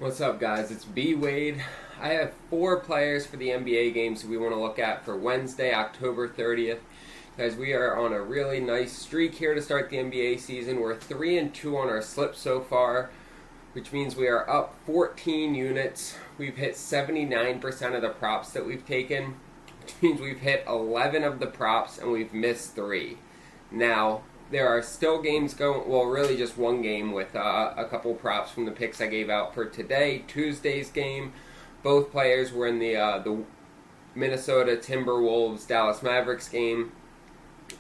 What's up, guys? It's B Wade. I have 4 players for the NBA games we want to look at for Wednesday, October 30th. Guys, we are on a really nice streak here to start the NBA season. We're 3-2 on our slip so far, which means we are up 14 units. We've hit 79% of the props that we've taken, which means we've hit 11 of the props and we've missed 3. Now, there are still games going, well, really just one game with a couple props from the picks I gave out for today, Tuesday's game. Both players were in the Minnesota Timberwolves Dallas Mavericks game.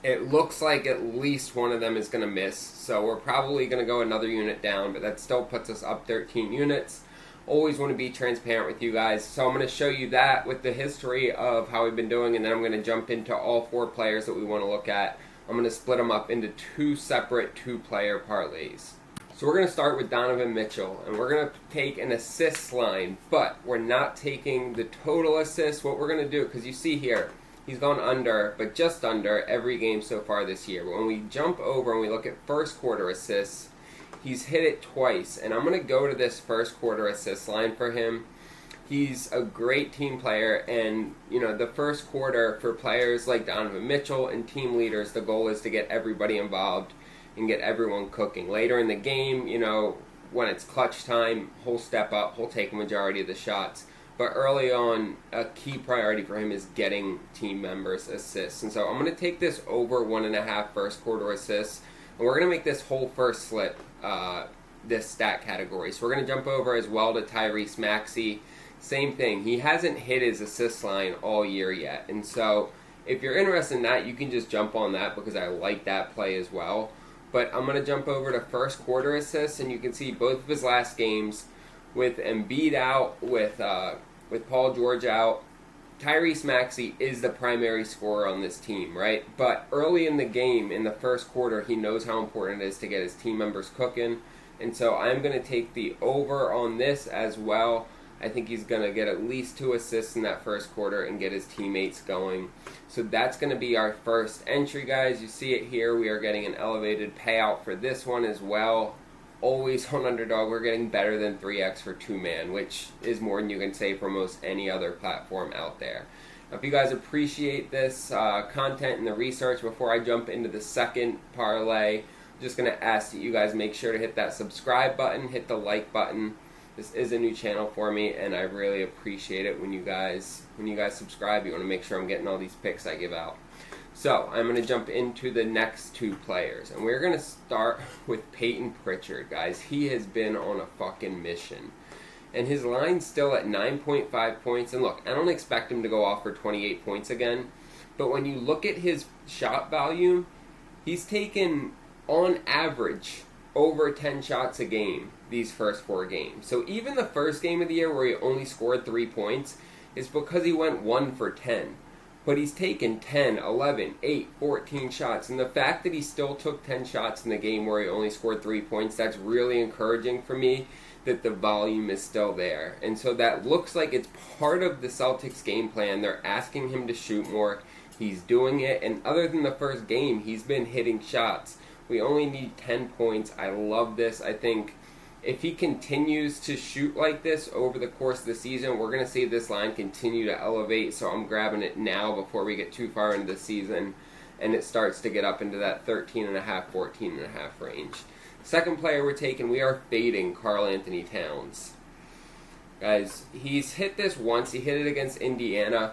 It looks like at least one of them is going to miss, so we're probably going to go another unit down, but that still puts us up 13 units. Always want to be transparent with you guys, so I'm going to show you that with the history of how we've been doing, and then I'm going to jump into all 4 players that we want to look at. I'm going to split them up into 2 separate 2-player parlays. So we're going to start with Donovan Mitchell, and we're going to take an assists line, but we're not taking the total assists. What we're going to do, because you see here, he's gone under, but just under, every game so far this year. But when we jump over and we look at first quarter assists, he's hit it twice, and I'm going to go to this first quarter assist line for him. He's a great team player, and the first quarter for players like Donovan Mitchell and team leaders, the goal is to get everybody involved and get everyone cooking. Later in the game, when it's clutch time, he'll step up, he'll take a majority of the shots. But early on, a key priority for him is getting team members assists. And so I'm going to take this over 1.5 first quarter assists, and we're going to make this whole first slip this stat category. So we're going to jump over as well to Tyrese Maxey. Same thing. He hasn't hit his assist line all year yet. And so if you're interested in that, you can just jump on that because I like that play as well. But I'm going to jump over to first quarter assists, and you can see both of his last games with Embiid out, with Paul George out. Tyrese Maxey is the primary scorer on this team, right? But early in the game, in the first quarter, he knows how important it is to get his team members cooking. And so I'm going to take the over on this as well. I think he's going to get at least 2 assists in that first quarter and get his teammates going. So that's going to be our first entry, guys. You see it here. We are getting an elevated payout for this one as well. Always on Underdog, we're getting better than 3x for 2-man, which is more than you can say for most any other platform out there. Now, if you guys appreciate this content and the research, before I jump into the second parlay, I'm just going to ask that you guys make sure to hit that subscribe button, hit the like button. This is a new channel for me, and I really appreciate it when you guys subscribe. You want to make sure I'm getting all these picks I give out. So I'm going to jump into the next 2 players, and we're going to start with Peyton Pritchard, guys. He has been on a fucking mission, and his line's still at 9.5 points. And look, I don't expect him to go off for 28 points again, but when you look at his shot volume, he's taken on average over 10 shots a game these first 4 games. So even the first game of the year where he only scored 3 points is because he went 1 for 10. But he's taken 10, 11, 8, 14 shots. And the fact that he still took 10 shots in the game where he only scored 3 points, that's really encouraging for me that the volume is still there. And so that looks like it's part of the Celtics game plan. They're asking him to shoot more. He's doing it. And other than the first game, he's been hitting shots. We only need 10 points. I love this. I think if he continues to shoot like this over the course of the season, we're going to see this line continue to elevate. So I'm grabbing it now before we get too far into the season and it starts to get up into that 13.5, 14.5 range. Second player we're taking, we are fading Karl Anthony Towns. Guys, he's hit this once. He hit it against Indiana.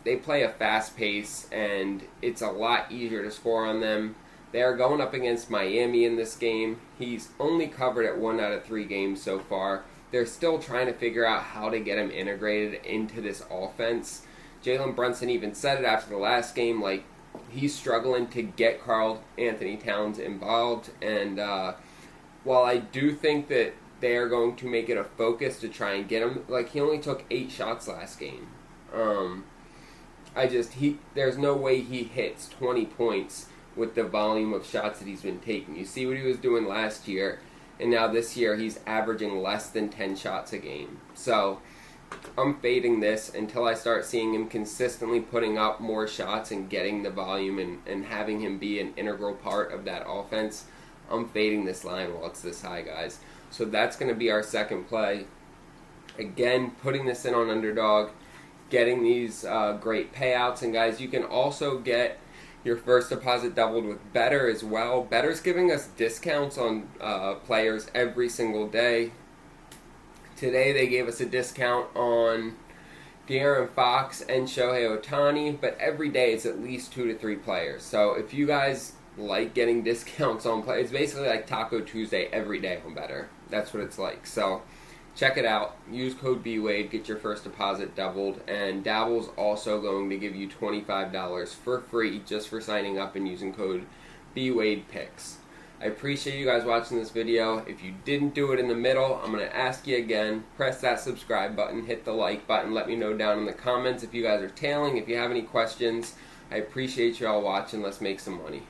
They play a fast pace, and it's a lot easier to score on them. They are going up against Miami in this game. He's only covered at 1 out of 3 games so far. They're still trying to figure out how to get him integrated into this offense. Jalen Brunson even said it after the last game, like, he's struggling to get Karl Anthony Towns involved. And while I do think that they are going to make it a focus to try and get him, like, he only took 8 shots last game. There's no way he hits 20 points with the volume of shots that he's been taking. You see what he was doing last year, and now this year he's averaging less than 10 shots a game. So I'm fading this until I start seeing him consistently putting up more shots and getting the volume and having him be an integral part of that offense. I'm fading this line while it's this high, guys. So that's going to be our second play. Again, putting this in on Underdog, getting these great payouts. And guys, you can also get your first deposit doubled with Better as well. Better's giving us discounts on players every single day. Today they gave us a discount on De'Aaron Fox and Shohei Ohtani, but every day it's at least 2 to 3 players. So if you guys like getting discounts on players, it's basically like Taco Tuesday every day on Better. That's what it's like. So check it out. Use code BWADE, get your first deposit doubled, and Dabble's also going to give you $25 for free just for signing up and using code BWADEPicks. I appreciate you guys watching this video. If you didn't do it in the middle, I'm going to ask you again. Press that subscribe button, hit the like button, let me know down in the comments if you guys are tailing, if you have any questions. I appreciate you all watching. Let's make some money.